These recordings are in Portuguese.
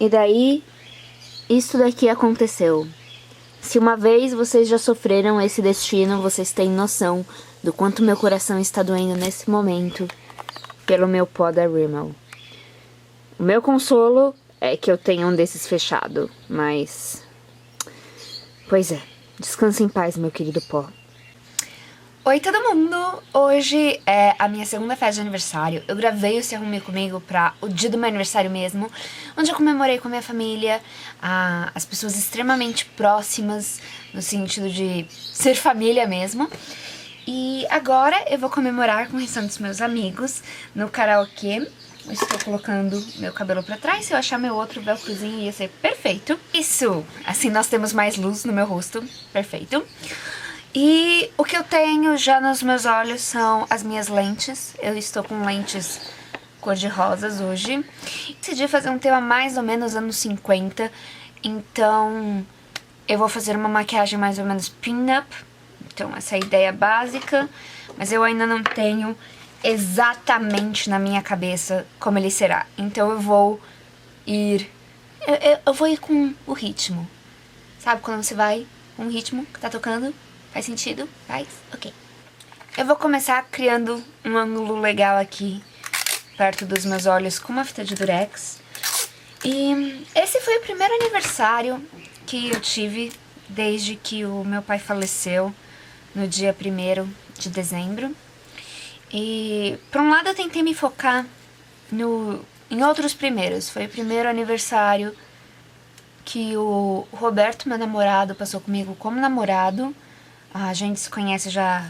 E daí, isso daqui aconteceu. Se uma vez vocês já sofreram esse destino, vocês têm noção do quanto meu coração está doendo nesse momento pelo meu pó da Rimmel. O meu consolo é que eu tenho um desses fechado, mas... Pois é, descanse em paz, meu querido pó. Oi todo mundo! Hoje é a minha segunda festa de aniversário. Eu gravei o Se Arrume Comigo pra o dia do meu aniversário mesmo, onde eu comemorei com a minha família, as pessoas extremamente próximas, no sentido de ser família mesmo. E agora eu vou comemorar com o restante dos meus amigos no karaokê. Eu estou colocando meu cabelo pra trás, se eu achar meu outro velcrozinho ia ser perfeito. Isso! Assim nós temos mais luz no meu rosto, perfeito. E o que eu tenho já nos meus olhos são as minhas lentes. Eu estou com lentes cor-de-rosas hoje. Decidi fazer um tema mais ou menos anos 50, então eu vou fazer uma maquiagem mais ou menos pin-up. Então essa é a ideia básica, mas eu ainda não tenho exatamente na minha cabeça como ele será. Então eu vou ir com o ritmo. Sabe quando você vai com o ritmo que tá tocando? Faz sentido? Faz? Ok. Eu vou começar criando um ângulo legal aqui, perto dos meus olhos, com uma fita de durex. E esse foi o primeiro aniversário que eu tive desde que o meu pai faleceu, no dia 1º de dezembro. E, por um lado, eu tentei me focar em outros primeiros. Foi o primeiro aniversário que o Roberto, meu namorado, passou comigo como namorado. A gente se conhece já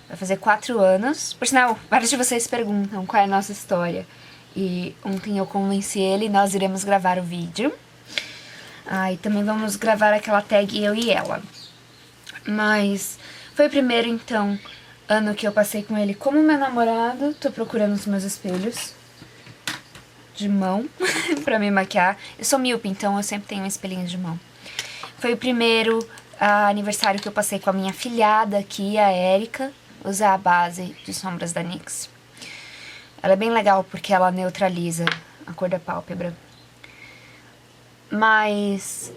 vai fazer 4 anos. Por sinal, vários de vocês perguntam qual é a nossa história. E ontem eu convenci ele e nós iremos gravar o vídeo. E também vamos gravar aquela tag eu e ela. Mas foi o primeiro, então, ano que eu passei com ele como meu namorado. Tô procurando os meus espelhos de mão pra me maquiar. Eu sou míope, então eu sempre tenho um espelhinho de mão. Foi o primeiro aniversário que eu passei com a minha filhada aqui, a Erika, usar a base de sombras da NYX. Ela é bem legal porque ela neutraliza a cor da pálpebra. Mas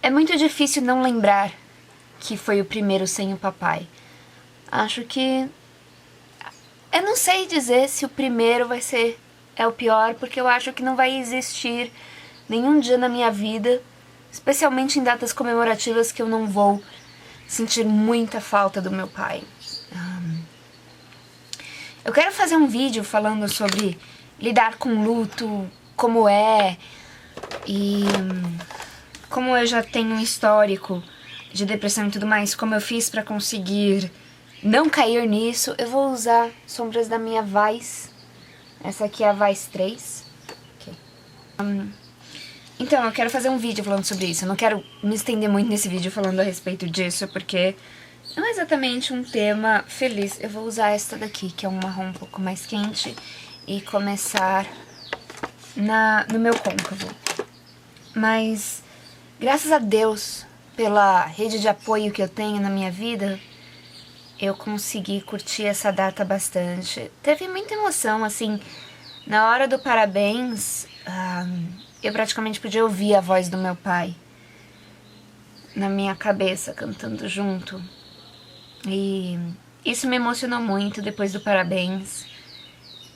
é muito difícil não lembrar que foi o primeiro sem o papai. Acho que... Eu não sei dizer se o primeiro é o pior, porque eu acho que não vai existir nenhum dia na minha vida, especialmente em datas comemorativas, que eu não vou sentir muita falta do meu pai. Eu quero fazer um vídeo falando sobre lidar com luto, como é, e como eu já tenho um histórico de depressão e tudo mais, como eu fiz pra conseguir não cair nisso. Eu vou usar sombras da minha Vice. Essa aqui é a Vice 3. Okay. Então, eu quero fazer um vídeo falando sobre isso. Eu não quero me estender muito nesse vídeo falando a respeito disso, porque não é exatamente um tema feliz. Eu vou usar esta daqui, que é um marrom um pouco mais quente, e começar no meu côncavo. Mas, graças a Deus, pela rede de apoio que eu tenho na minha vida, eu consegui curtir essa data bastante. Teve muita emoção, assim, na hora do parabéns, eu praticamente podia ouvir a voz do meu pai na minha cabeça, cantando junto. E isso me emocionou muito. Depois do parabéns,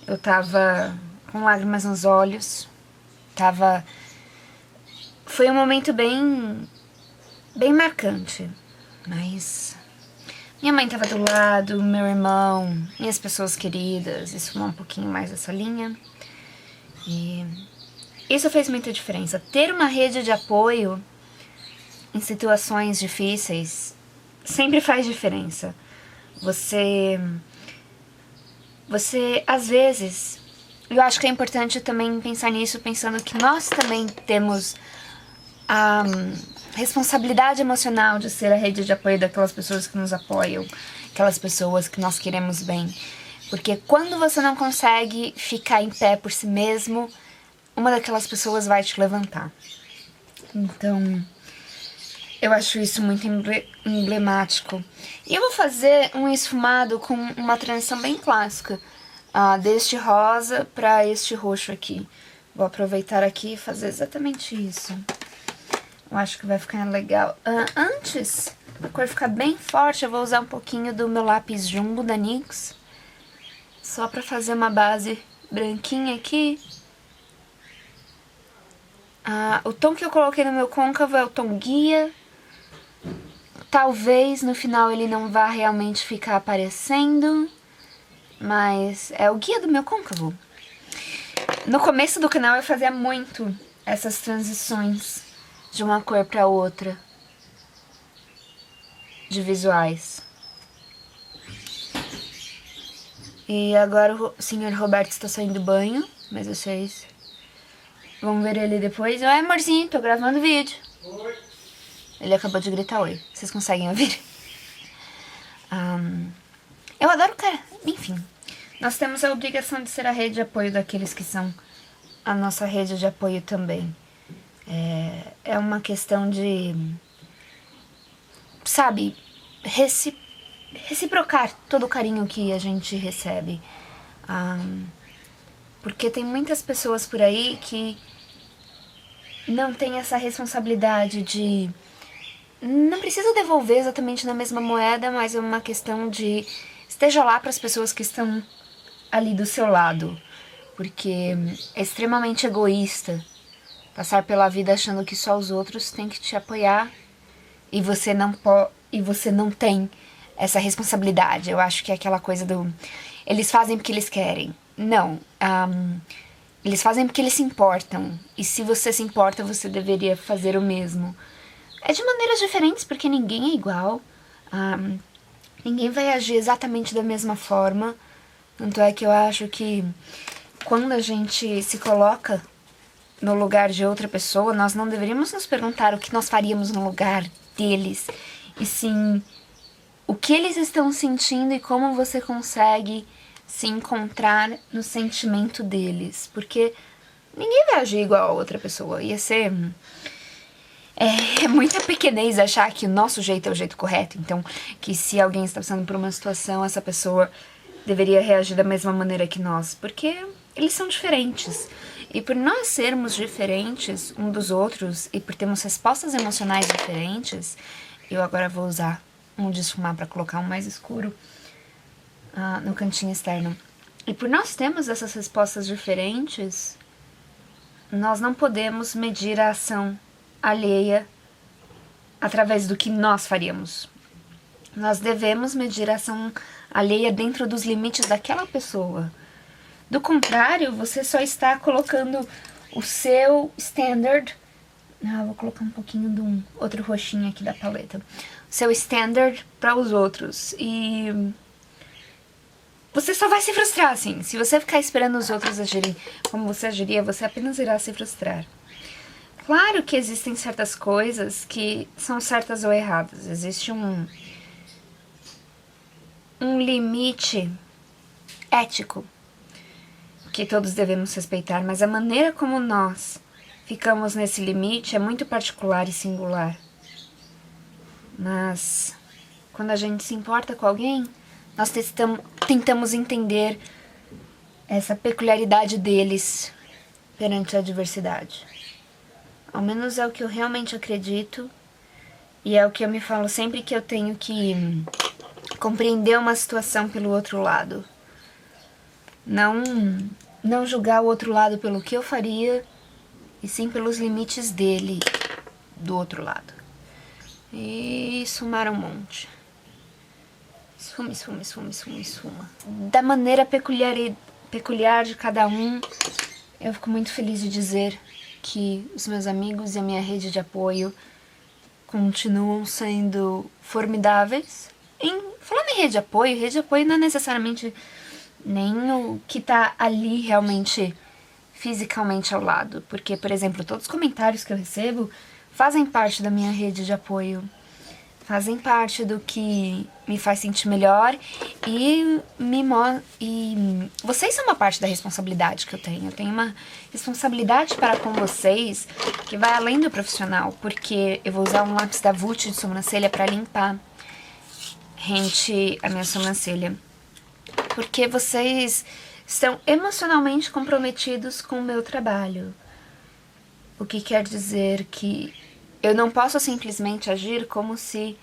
eu tava com lágrimas nos olhos. Foi um momento bem marcante, mas... Minha mãe tava do lado, meu irmão, minhas pessoas queridas, isso foi um pouquinho mais essa linha. E isso fez muita diferença. Ter uma rede de apoio em situações difíceis sempre faz diferença. Você às vezes, eu acho que é importante também pensar nisso, pensando que nós também temos a responsabilidade emocional de ser a rede de apoio daquelas pessoas que nos apoiam, aquelas pessoas que nós queremos bem. Porque quando você não consegue ficar em pé por si mesmo, uma daquelas pessoas vai te levantar. Então, eu acho isso muito emblemático. E eu vou fazer um esfumado com uma transição bem clássica, deste rosa para este roxo aqui. Vou aproveitar aqui e fazer exatamente isso. Eu acho que vai ficar legal. Antes da cor ficar bem forte, eu vou usar um pouquinho do meu lápis Jumbo da NYX. Só pra fazer uma base branquinha aqui. O tom que eu coloquei no meu côncavo é o tom guia. Talvez no final ele não vá realmente ficar aparecendo, mas é o guia do meu côncavo. No começo do canal eu fazia muito essas transições de uma cor para outra, de visuais. E agora o senhor Roberto está saindo do banho, mas vocês vão ver ele depois. Oi, amorzinho, tô gravando vídeo. Oi. Ele acabou de gritar oi. Vocês conseguem ouvir? Eu adoro o cara. Enfim, nós temos a obrigação de ser a rede de apoio daqueles que são a nossa rede de apoio também. É uma questão de, sabe, reciprocar todo o carinho que a gente recebe. Porque tem muitas pessoas por aí que não tem essa responsabilidade de... Não precisa devolver exatamente na mesma moeda, mas é uma questão de esteja lá para as pessoas que estão ali do seu lado. Porque é extremamente egoísta passar pela vida achando que só os outros têm que te apoiar e você não tem essa responsabilidade. Eu acho que é aquela coisa do... Eles fazem porque eles querem. Não. Eles fazem porque eles se importam. E se você se importa, você deveria fazer o mesmo. É de maneiras diferentes, porque ninguém é igual. Ninguém vai agir exatamente da mesma forma. Tanto é que eu acho que quando a gente se coloca no lugar de outra pessoa, nós não deveríamos nos perguntar o que nós faríamos no lugar deles. E sim, o que eles estão sentindo e como você consegue se encontrar no sentimento deles. Porque ninguém vai agir igual a outra pessoa. Ia ser... É muita pequenez achar que o nosso jeito é o jeito correto. Então, que se alguém está passando por uma situação, essa pessoa deveria reagir da mesma maneira que nós. Porque eles são diferentes. E por nós sermos diferentes um dos outros e por termos respostas emocionais diferentes, eu agora vou usar um de esfumar para colocar um mais escuro no cantinho externo. E por nós termos essas respostas diferentes, nós não podemos medir a ação alheia através do que nós faríamos. Nós devemos medir a ação alheia dentro dos limites daquela pessoa. Do contrário, você só está colocando o seu standard... vou colocar um pouquinho de um outro roxinho aqui da paleta. O seu standard para os outros. E você só vai se frustrar, assim. Se você ficar esperando os outros agirem como você agiria, você apenas irá se frustrar. Claro que existem certas coisas que são certas ou erradas. Existe um limite ético que todos devemos respeitar, mas a maneira como nós ficamos nesse limite é muito particular e singular. Mas quando a gente se importa com alguém, nós tentamos entender essa peculiaridade deles perante a diversidade. Ao menos é o que eu realmente acredito e é o que eu me falo sempre que eu tenho que compreender uma situação pelo outro lado. Não julgar o outro lado pelo que eu faria, e sim pelos limites dele, do outro lado. E esfumar um monte. Esfuma. Da maneira peculiar de cada um, eu fico muito feliz de dizer que os meus amigos e a minha rede de apoio continuam sendo formidáveis. Falando em rede de apoio não é necessariamente nem o que tá ali realmente fisicamente ao lado. Porque, por exemplo, todos os comentários que eu recebo fazem parte da minha rede de apoio. Fazem parte do que me faz sentir melhor e vocês são uma parte da responsabilidade que eu tenho. Eu tenho uma responsabilidade para com vocês que vai além do profissional, porque eu vou usar um lápis da Vult de sobrancelha para limpar rente a minha sobrancelha. Porque vocês estão emocionalmente comprometidos com o meu trabalho. O que quer dizer que eu não posso simplesmente agir como se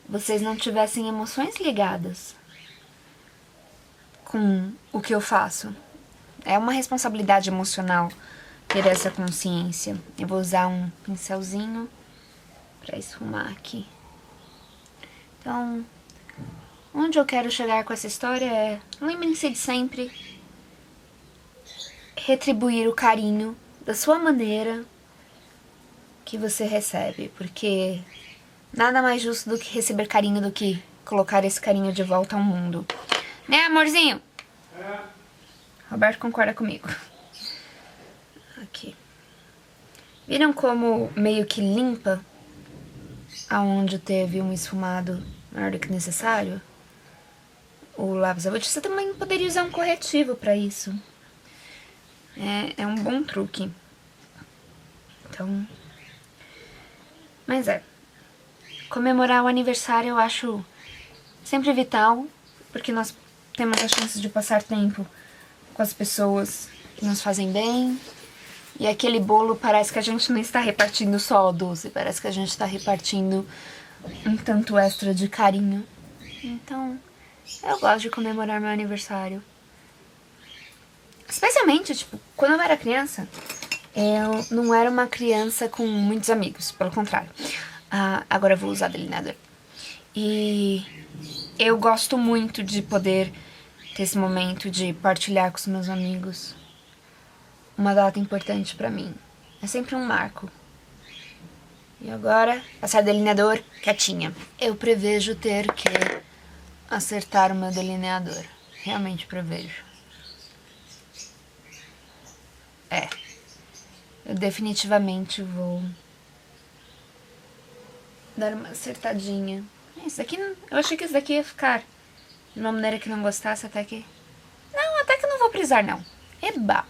vocês não tivessem emoções ligadas com o que eu faço. É uma responsabilidade emocional ter essa consciência. Eu vou usar um pincelzinho para esfumar aqui. Então, onde eu quero chegar com essa história é: lembrem-se de sempre retribuir o carinho da sua maneira que você recebe, porque nada mais justo do que receber carinho do que colocar esse carinho de volta ao mundo. Né, amorzinho? Roberto concorda comigo. Aqui. Viram como meio que limpa aonde teve um esfumado maior do que necessário? O lápis agudo. Você também poderia usar um corretivo pra isso. É um bom truque. Então... Mas comemorar o aniversário eu acho sempre vital, porque nós temos a chance de passar tempo com as pessoas que nos fazem bem. E aquele bolo parece que a gente não está repartindo só o doce, parece que a gente está repartindo um tanto extra de carinho. Então, eu gosto de comemorar meu aniversário. Especialmente, tipo, quando eu era criança, eu não era uma criança com muitos amigos, pelo contrário. Agora eu vou usar delineador. E eu gosto muito de poder ter esse momento de partilhar com os meus amigos uma data importante pra mim. É sempre um marco. E agora, passar delineador quietinha. Eu prevejo ter que acertar o meu delineador. Realmente prevejo. Eu definitivamente vou dar uma acertadinha. Isso daqui, eu achei que isso daqui ia ficar de uma maneira que não gostasse, até que... Não, até que eu não vou precisar, não. Eba!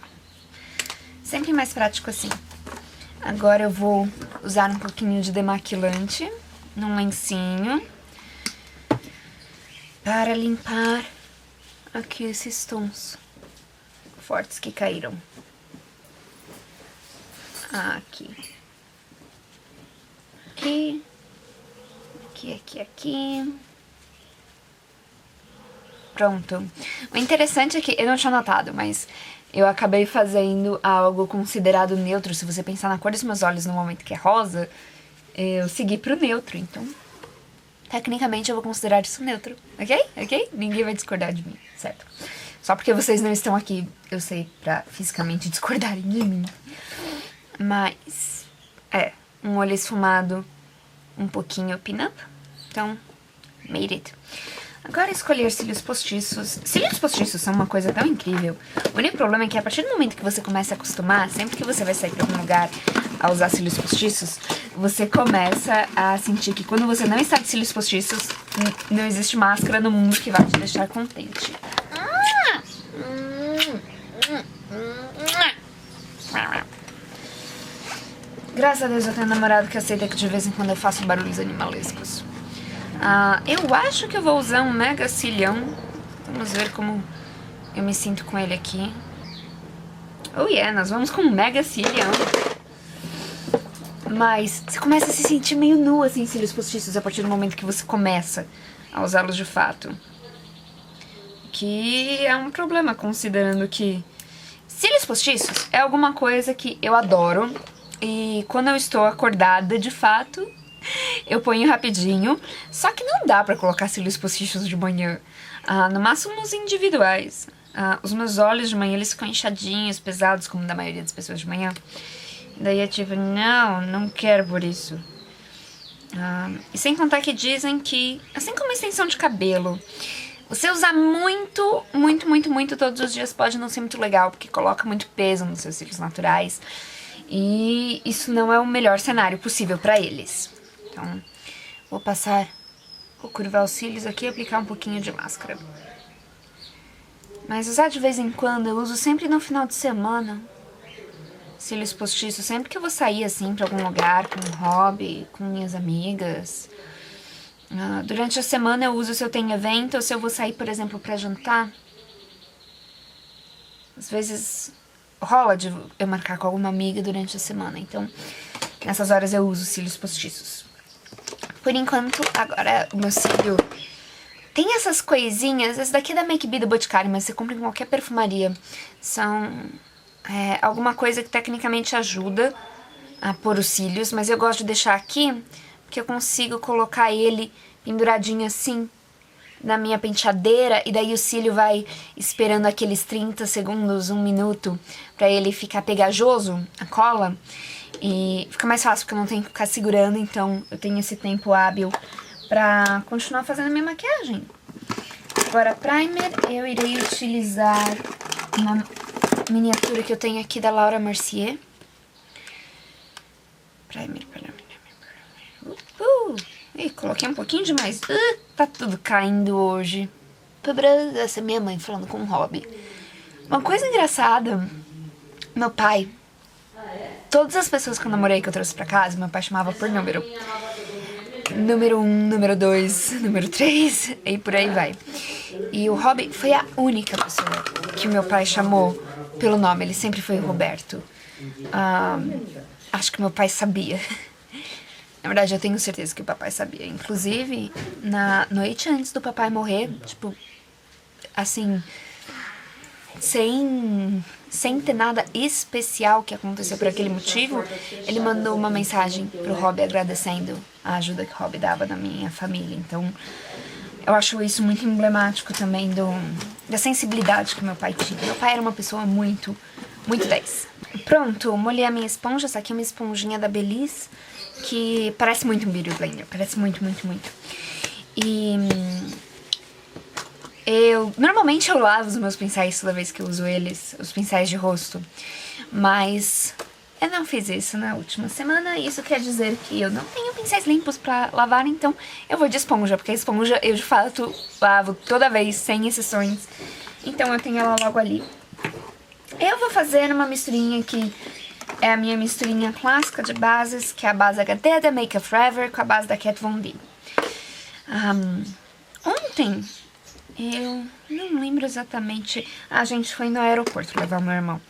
Sempre mais prático assim. Agora eu vou usar um pouquinho de demaquilante num lencinho para limpar aqui esses tons fortes que caíram. Aqui. Aqui. Aqui. Pronto. O interessante é que eu não tinha notado, mas eu acabei fazendo algo considerado neutro. Se você pensar na cor dos meus olhos no momento que é rosa, eu segui pro neutro, então tecnicamente eu vou considerar isso neutro, ok? Ok? Ninguém vai discordar de mim, certo? Só porque vocês não estão aqui, eu sei, pra fisicamente discordarem de mim. Mas, um olho esfumado, um pouquinho pin-up. Então, made it. Agora escolher cílios postiços. Cílios postiços são uma coisa tão incrível. O único problema é que a partir do momento que você começa a acostumar, sempre que você vai sair pra algum lugar a usar cílios postiços, você começa a sentir que quando você não está de cílios postiços, não existe máscara no mundo que vai te deixar contente. Graças a Deus eu tenho um namorado que aceita que de vez em quando eu faço barulhos animalescos. Eu acho que eu vou usar um mega cilhão. Vamos ver como eu me sinto com ele aqui. Oh yeah, nós vamos com um mega cilhão. Mas você começa a se sentir meio nu, assim, cílios postiços, a partir do momento que você começa a usá-los de fato. Que é um problema, considerando que cílios postiços é alguma coisa que eu adoro. E quando eu estou acordada, de fato, eu ponho rapidinho. Só que não dá pra colocar cílios postiços de manhã. No máximo os individuais. Os meus olhos de manhã, eles ficam inchadinhos, pesados, como da maioria das pessoas de manhã. Daí eu tipo, não quero por isso. E sem contar que dizem que, assim como a extensão de cabelo, você usar muito, muito, muito, muito todos os dias pode não ser muito legal, porque coloca muito peso nos seus cílios naturais. E isso não é o melhor cenário possível pra eles. Então, vou curvar os cílios aqui e aplicar um pouquinho de máscara. Mas usar de vez em quando, eu uso sempre no final de semana. Cílios postiços, sempre que eu vou sair assim pra algum lugar, com um hobby, com minhas amigas. Durante a semana eu uso se eu tenho evento, ou se eu vou sair, por exemplo, pra jantar. Às vezes rola de eu marcar com alguma amiga durante a semana, então nessas horas eu uso cílios postiços. Por enquanto, agora o meu cílio tem essas coisinhas, esse daqui é da Make Be do Boticário, mas você compra em qualquer perfumaria. São alguma coisa que tecnicamente ajuda a pôr os cílios, mas eu gosto de deixar aqui, porque eu consigo colocar ele penduradinho assim na minha penteadeira, e daí o cílio vai esperando aqueles 30 segundos, 1 minuto, pra ele ficar pegajoso, a cola, e fica mais fácil porque eu não tenho que ficar segurando, então eu tenho esse tempo hábil pra continuar fazendo a minha maquiagem. Agora, primer, eu irei utilizar uma miniatura que eu tenho aqui da Laura Mercier. Primer. Ih, coloquei um pouquinho demais. Tá tudo caindo hoje. Essa é minha mãe falando com o Robbie. Uma coisa engraçada, meu pai, todas as pessoas que eu namorei que eu trouxe pra casa, meu pai chamava por número. Número 1, número 2, número 3, e por aí vai. E o Robbie foi a única pessoa que meu pai chamou pelo nome, ele sempre foi o Roberto. Acho que meu pai sabia. Na verdade, eu tenho certeza que o papai sabia. Inclusive, na noite antes do papai morrer, tipo, assim, sem ter nada especial que aconteceu por aquele motivo, ele mandou uma mensagem pro Robbie agradecendo a ajuda que o Robbie dava na minha família. Então, eu acho isso muito emblemático também da sensibilidade que meu pai tinha. Meu pai era uma pessoa muito 10. Pronto, molhei a minha esponja. Essa aqui é uma esponjinha da Belize, que parece muito um Beauty Blender, parece muito. E normalmente eu lavo os meus pincéis toda vez que eu uso eles, os pincéis de rosto, mas eu não fiz isso na última semana. Isso quer dizer que eu não tenho pincéis limpos pra lavar, então eu vou de esponja, porque a esponja eu de fato lavo toda vez, sem exceções, então eu tenho ela logo ali. Eu vou fazer uma misturinha que é a minha misturinha clássica de bases, que é a base HD da Make Up Forever com a base da Kat Von D. Ontem, eu não lembro exatamente, a gente foi no aeroporto levar o meu irmão,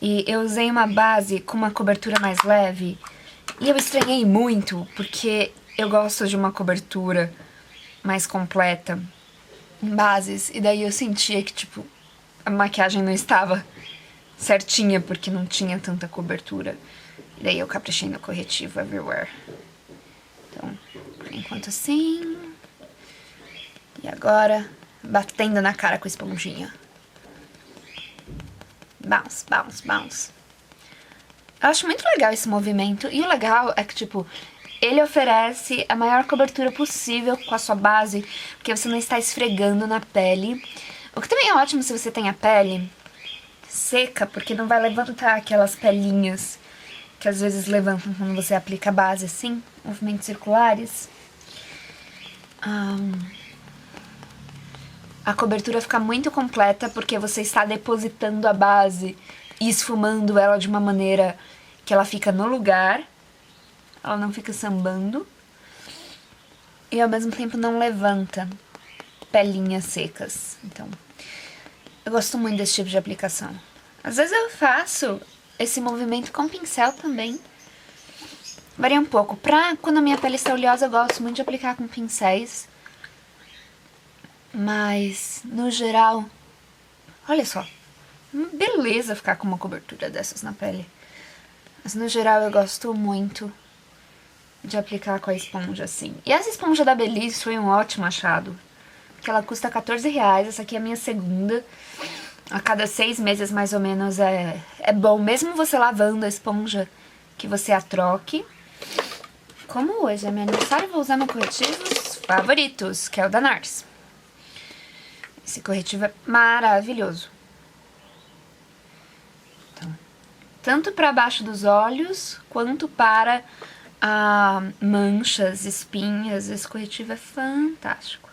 e eu usei uma base com uma cobertura mais leve, e eu estranhei muito, porque eu gosto de uma cobertura mais completa em bases, e daí eu sentia que, tipo, a maquiagem não estava certinha, porque não tinha tanta cobertura. E daí eu caprichei no corretivo Everywhere. Então, por enquanto assim. E agora, batendo na cara com a esponjinha. Bounce. Eu acho muito legal esse movimento. E o legal é que, tipo, ele oferece a maior cobertura possível com a sua base, porque você não está esfregando na pele. O que também é ótimo se você tem a pele seca, porque não vai levantar aquelas pelinhas que às vezes levantam quando você aplica a base assim, movimentos circulares. A cobertura fica muito completa porque você está depositando a base e esfumando ela de uma maneira que ela fica no lugar, ela não fica sambando, e ao mesmo tempo não levanta pelinhas secas. Então, eu gosto muito desse tipo de aplicação. Às vezes eu faço esse movimento com pincel também. Varia um pouco. Quando a minha pele está oleosa, eu gosto muito de aplicar com pincéis. Mas, no geral, olha só, beleza ficar com uma cobertura dessas na pele. Mas, no geral, eu gosto muito de aplicar com a esponja assim. E essa esponja da Belize foi um ótimo achado, porque ela custa R$14. Essa aqui é a minha segunda. A cada 6 meses, mais ou menos, é bom. Mesmo você lavando a esponja, que você a troque. Como hoje é meu aniversário, vou usar meus corretivos favoritos, que é o da NARS. Esse corretivo é maravilhoso. Então, tanto para baixo dos olhos, quanto para manchas, espinhas, esse corretivo é fantástico.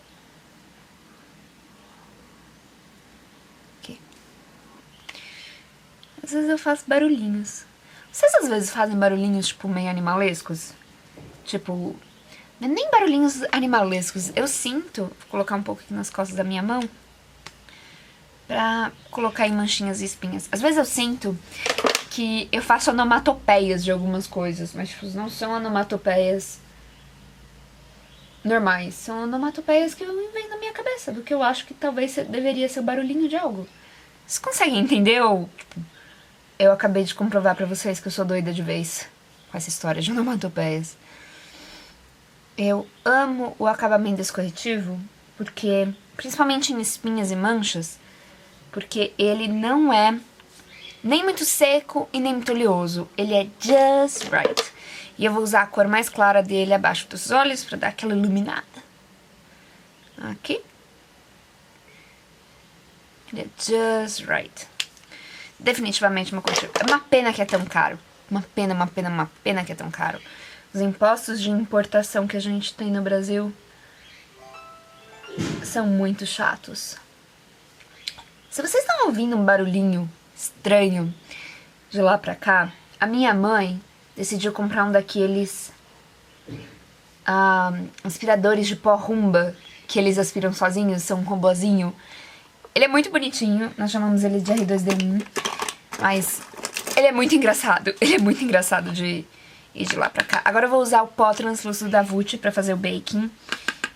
Às vezes eu faço barulhinhos. Vocês às vezes fazem barulhinhos, tipo, meio animalescos? Tipo, nem barulhinhos animalescos. Eu sinto, vou colocar um pouco aqui nas costas da minha mão. pra colocar em manchinhas e espinhas. Às vezes eu sinto que eu faço onomatopeias de algumas coisas, mas tipo, não são onomatopeias normais. São onomatopeias que eu invento na minha cabeça, do que eu acho que talvez deveria ser o barulhinho de algo. Vocês conseguem entender? Ou, tipo, eu acabei de comprovar pra vocês que eu sou doida de vez com essa história de onomatopeias. Eu amo o acabamento desse corretivo, porque, principalmente em espinhas e manchas, porque ele não é nem muito seco e nem muito oleoso. Ele é just right. E eu vou usar a cor mais clara dele abaixo dos olhos pra dar aquela iluminada. Aqui. Ele é just right. Definitivamente uma corretiva. É uma pena que é tão caro. Uma pena que é tão caro. Os impostos de importação que a gente tem no Brasil são muito chatos. Se vocês estão ouvindo um barulhinho estranho de lá pra cá, a minha mãe decidiu comprar um daqueles aspiradores de pó Rumba, que eles aspiram sozinhos, são um robozinho. Ele é muito bonitinho, nós chamamos ele de R2D1, mas ele é muito engraçado. Ele é muito engraçado de ir de lá pra cá. Agora eu vou usar o pó translúcido da Vult pra fazer o baking.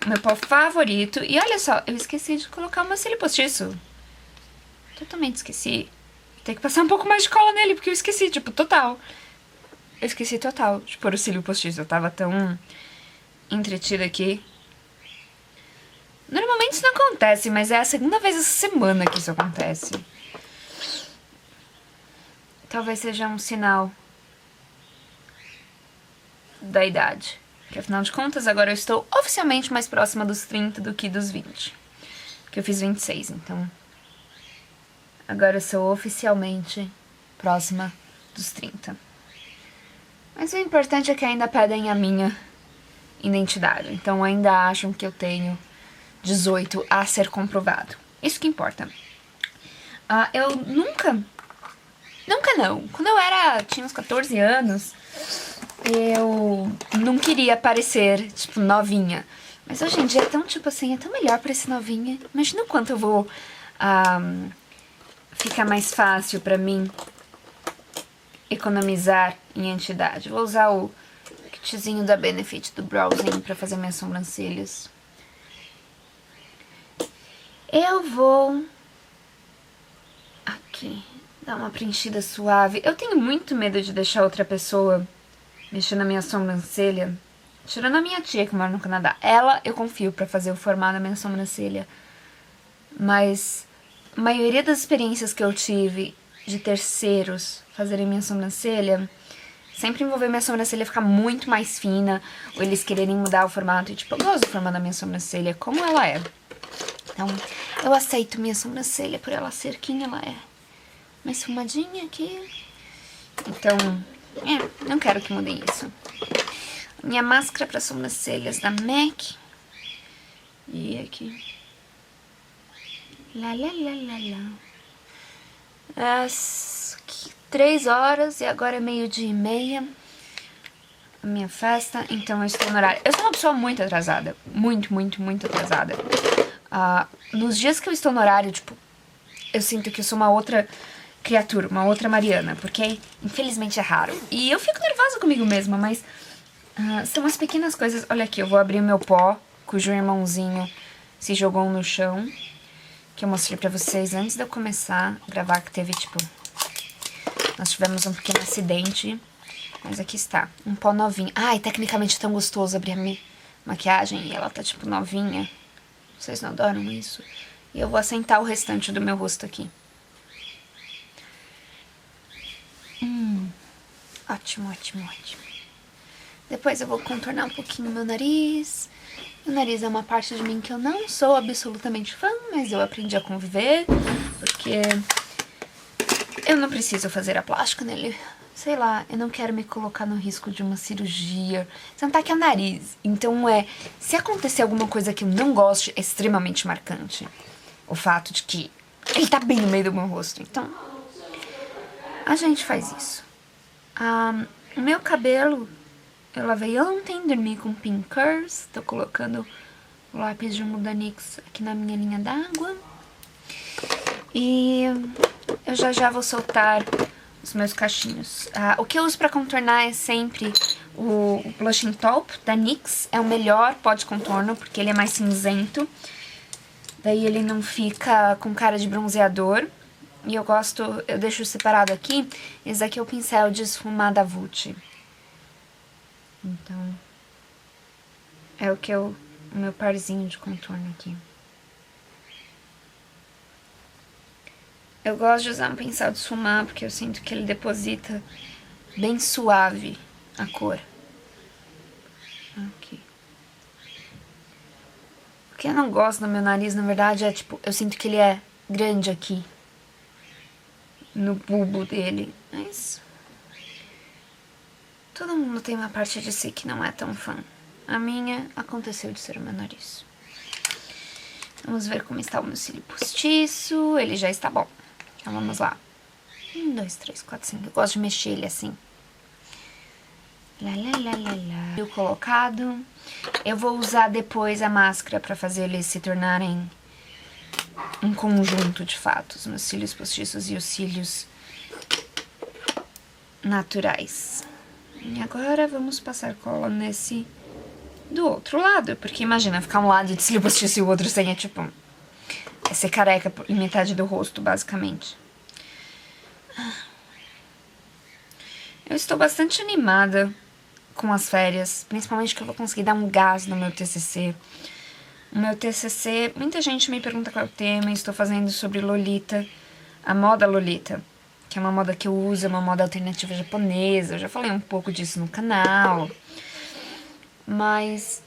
O meu pó favorito. E olha só, eu esqueci de colocar o meu cílio postiço. Totalmente esqueci. Tem que passar um pouco mais de cola nele, porque eu esqueci, tipo, total. Eu esqueci total de pôr o cílio postiço. Eu tava tão entretida aqui. Normalmente isso não acontece, mas é a segunda vez essa semana que isso acontece. Talvez seja um sinal da idade. Porque afinal de contas, agora eu estou oficialmente mais próxima dos 30 do que dos 20. Porque eu fiz 26, então... Agora eu sou oficialmente próxima dos 30. Mas o importante é que ainda pedem a minha identidade. Então ainda acham que eu tenho 18 a ser comprovado. Isso que importa. Eu nunca não. Quando eu tinha uns 14 anos, eu não queria parecer, tipo, novinha. Mas hoje em dia é tão, tipo assim, é tão melhor parecer novinha. Imagina o quanto eu vou ficar mais fácil pra mim economizar em entidade. Vou usar o kitzinho da Benefit do Browzinho pra fazer minhas sobrancelhas. Eu vou aqui dar uma preenchida suave. Eu tenho muito medo de deixar outra pessoa mexer na minha sobrancelha. Tirando a minha tia que mora no Canadá. Ela eu confio pra fazer o formato da minha sobrancelha. Mas a maioria das experiências que eu tive de terceiros fazerem minha sobrancelha sempre envolveu minha sobrancelha ficar muito mais fina, ou eles quererem mudar o formato. E tipo, eu gosto do formato da minha sobrancelha como ela é. Então, eu aceito minha sobrancelha por ela ser quem ela é. Mais fumadinha aqui. Então, não quero que mudem isso. Minha máscara para sobrancelhas da MAC. E aqui. Lá, lá, lá, lá, lá. Às 3 horas e agora é 12:30. A minha festa, então eu estou no horário. Eu sou uma pessoa muito atrasada. Muito, muito, muito atrasada. Nos dias que eu estou no horário, tipo, eu sinto que eu sou uma outra criatura, uma outra Mariana, porque infelizmente é raro. E eu fico nervosa comigo mesma, mas são as pequenas coisas. Olha aqui, eu vou abrir o meu pó, cujo irmãozinho se jogou no chão, que eu mostrei pra vocês antes de eu começar a gravar, que teve, tipo... Nós tivemos um pequeno acidente, mas aqui está, um pó novinho. Ai, tecnicamente é tão gostoso abrir a minha maquiagem e ela tá, tipo, novinha. Vocês não adoram isso? E eu vou assentar o restante do meu rosto aqui. Ótimo, ótimo, ótimo. Depois eu vou contornar um pouquinho meu nariz. Meu nariz é uma parte de mim que eu não sou absolutamente fã, mas eu aprendi a conviver, porque eu não preciso fazer a plástica nele. Sei lá, eu não quero me colocar no risco de uma cirurgia. Sentar aqui é o nariz. Então se acontecer alguma coisa que eu não goste, é extremamente marcante. O fato de que ele tá bem no meio do meu rosto. Então, a gente faz isso. O meu cabelo, eu lavei ontem, dormi com pink curls. Tô colocando o lápis de Mudanix aqui na minha linha d'água. E eu já vou soltar os meus cachinhos. O que eu uso pra contornar é sempre o Blushing Taupe da NYX. É o melhor pó de contorno, porque ele é mais cinzento. Daí ele não fica com cara de bronzeador. E eu deixo separado aqui. Esse aqui é o pincel de esfumar da Vult. Então, é o meu parzinho de contorno aqui. Eu gosto de usar um pincel de esfumar, porque eu sinto que ele deposita bem suave a cor. Aqui. O que eu não gosto no meu nariz, na verdade, é tipo, eu sinto que ele é grande aqui. No bulbo dele. Mas todo mundo tem uma parte de si que não é tão fã. A minha aconteceu de ser o meu nariz. Vamos ver como está o meu cílio postiço. Ele já está bom. Então vamos lá. 1, 2, 3, 4, 5. Eu gosto de mexer ele assim. Lá. Cílio colocado. Eu vou usar depois a máscara pra fazer eles se tornarem um conjunto de fato. Os meus cílios postiços e os cílios naturais. E agora vamos passar cola nesse do outro lado. Porque imagina, ficar um lado de cílio postiço e o outro sem, é tipo... é ser careca em metade do rosto, basicamente. Eu estou bastante animada com as férias. Principalmente que eu vou conseguir dar um gás no meu TCC. O meu TCC, muita gente me pergunta qual é o tema. Estou fazendo sobre Lolita, a moda Lolita, que é uma moda que eu uso, é uma moda alternativa japonesa. Eu já falei um pouco disso no canal. Mas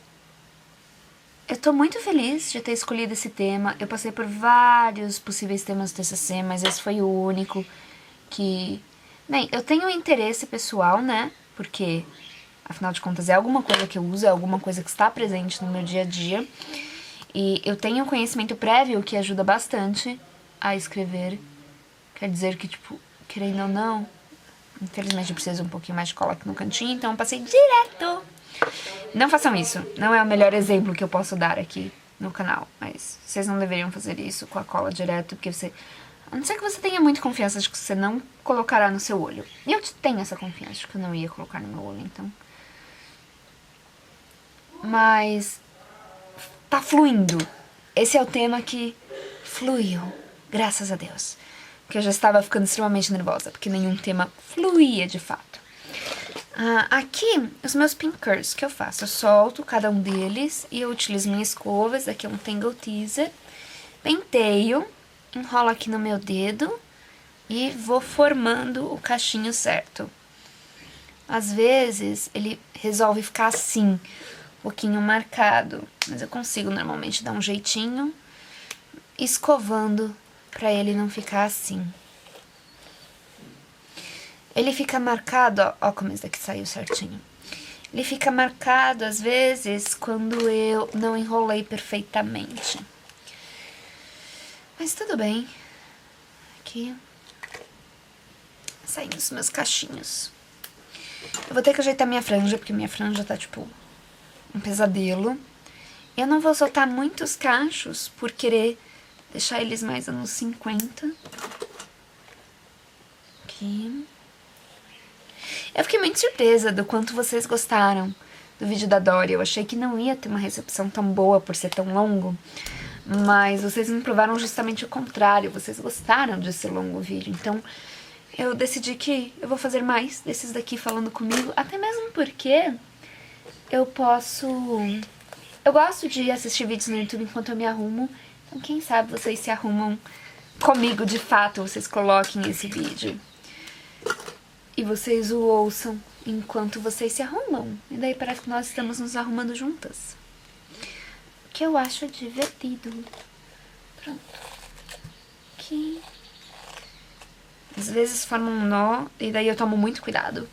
eu tô muito feliz de ter escolhido esse tema. Eu passei por vários possíveis temas do TCC, mas esse foi o único que... Bem, eu tenho um interesse pessoal, né? Porque, afinal de contas, é alguma coisa que eu uso, é alguma coisa que está presente no meu dia a dia. E eu tenho um conhecimento prévio que ajuda bastante a escrever. Quer dizer que, tipo, querendo ou não, infelizmente eu preciso um pouquinho mais de cola aqui no cantinho, então eu passei direto. Não façam isso, não é o melhor exemplo que eu posso dar aqui no canal, mas vocês não deveriam fazer isso com a cola direto, porque você... a não ser que você tenha muita confiança de que você não colocará no seu olho. E eu tenho essa confiança de que eu não ia colocar no meu olho, então... Mas... tá fluindo. Esse é o tema que fluiu, graças a Deus. Porque eu já estava ficando extremamente nervosa, porque nenhum tema fluía de fato. Aqui, os meus pinkers que eu faço. Eu solto cada um deles e eu utilizo minha escova. Esse aqui é um Tangle Teaser. Penteio, enrolo aqui no meu dedo e vou formando o cachinho certo. Às vezes, ele resolve ficar assim, um pouquinho marcado. Mas eu consigo normalmente dar um jeitinho, escovando pra ele não ficar assim. Ele fica marcado, ó como esse daqui saiu certinho. Ele fica marcado, às vezes, quando eu não enrolei perfeitamente. Mas tudo bem. Aqui. Saindo os meus cachinhos. Eu vou ter que ajeitar minha franja, porque minha franja tá, tipo, um pesadelo. Eu não vou soltar muitos cachos por querer deixar eles mais anos 50. Aqui. Eu fiquei muito surpresa do quanto vocês gostaram do vídeo da Dory. Eu achei que não ia ter uma recepção tão boa por ser tão longo. Mas vocês me provaram justamente o contrário. Vocês gostaram desse longo vídeo. Então, eu decidi que eu vou fazer mais desses daqui falando comigo. Até mesmo porque eu posso... eu gosto de assistir vídeos no YouTube enquanto eu me arrumo. Então, quem sabe vocês se arrumam comigo de fato. Vocês coloquem esse vídeo. E vocês o ouçam enquanto vocês se arrumam. E daí parece que nós estamos nos arrumando juntas. O que eu acho divertido. Pronto. Aqui. Às vezes forma um nó. E daí eu tomo muito cuidado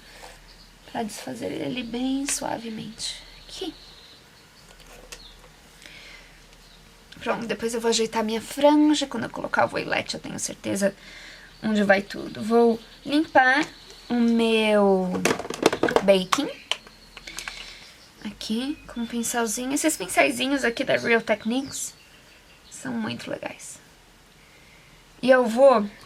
pra desfazer ele bem suavemente. Aqui. Pronto, depois eu vou ajeitar minha franja. Quando eu colocar o voilete eu tenho certeza onde vai tudo. Vou limpar o meu baking aqui com um pincelzinho. Esses pincelzinhos aqui da Real Techniques são muito legais. E eu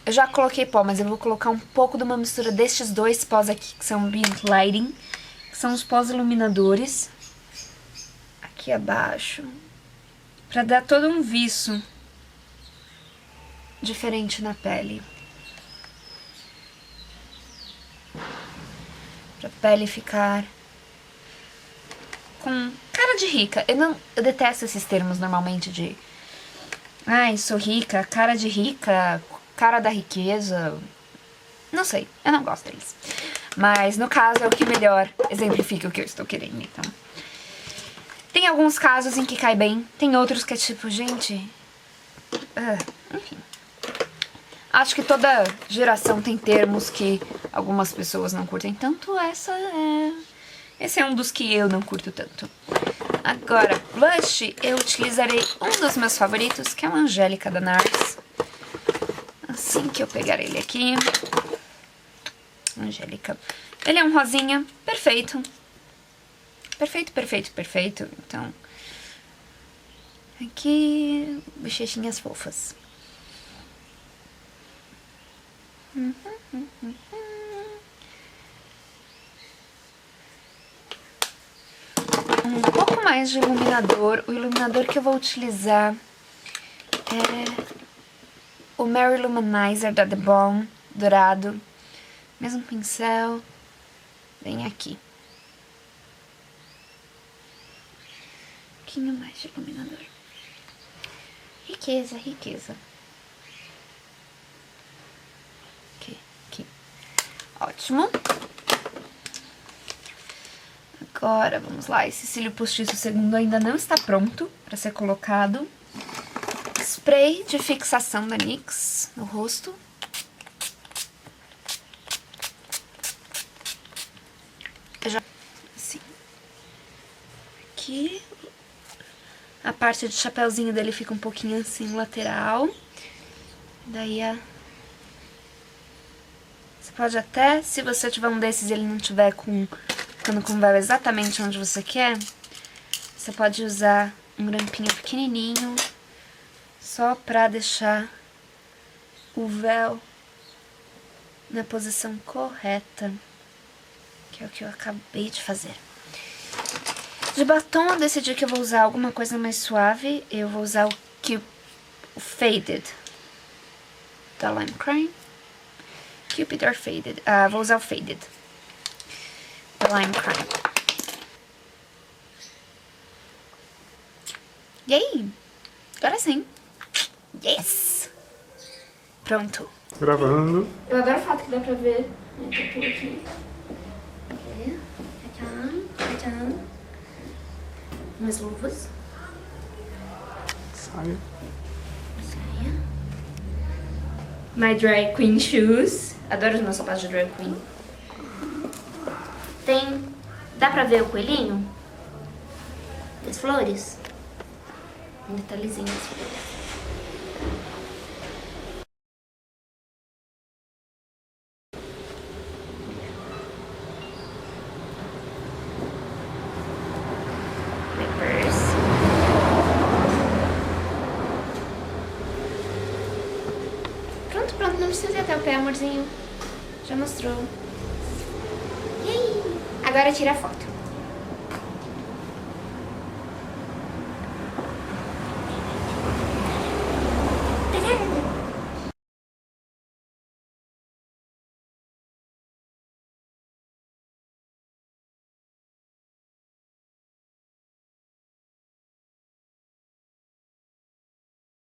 já coloquei pó, mas eu vou colocar um pouco de uma mistura destes dois pós aqui, que são Beat Lighting, que são os pós iluminadores. Aqui abaixo. Pra dar todo um viço diferente na pele. Pra pele ficar com cara de rica. Eu detesto esses termos normalmente de... Ai, sou rica, cara de rica, cara da riqueza. Não sei, eu não gosto deles. Mas no caso é o que melhor exemplifica o que eu estou querendo, então. Tem alguns casos em que cai bem, tem outros que é tipo, gente... enfim. Acho que toda geração tem termos que algumas pessoas não curtem tanto. Esse é um dos que eu não curto tanto. Agora, blush, eu utilizarei um dos meus favoritos, que é o Angélica da NARS. Assim que eu pegar ele aqui. Angélica. Ele é um rosinha, perfeito. Perfeito, perfeito, perfeito. Então, aqui, bochechinhas fofas. Um pouco mais de iluminador. O iluminador que eu vou utilizar é o Mary Luminizer da The Balm, dourado. Mesmo pincel. Bem aqui. Um pouquinho mais de iluminador. Riqueza, riqueza. Aqui. Ótimo. Agora, vamos lá. Esse cílio postiço segundo ainda não está pronto para ser colocado. Spray de fixação da NYX no rosto. Assim. Aqui. A parte do chapéuzinho dele fica um pouquinho assim, lateral. Daí você pode até, se você tiver um desses e ele não tiver ficando com o véu exatamente onde você quer, você pode usar um grampinho pequenininho só pra deixar o véu na posição correta, que é o que eu acabei de fazer. De batom, eu decidi que eu vou usar alguma coisa mais suave. Eu vou usar o Faded da Lime Crime. Cupid or Faded. Vou usar o Faded da Lime Crime. E aí? Agora sim. Yes! Pronto. Gravando. Eu adoro o fato que dá pra ver. Eu tô aqui. Tchau. Umas luvas. Saia. My Drag Queen Shoes. Adoro os meus sapatos de Drag Queen. Dá pra ver o coelhinho? As flores? Um detalhezinho das flores. Pronto, não precisa ir até o pé, amorzinho. Já mostrou. E aí? Agora tira a foto.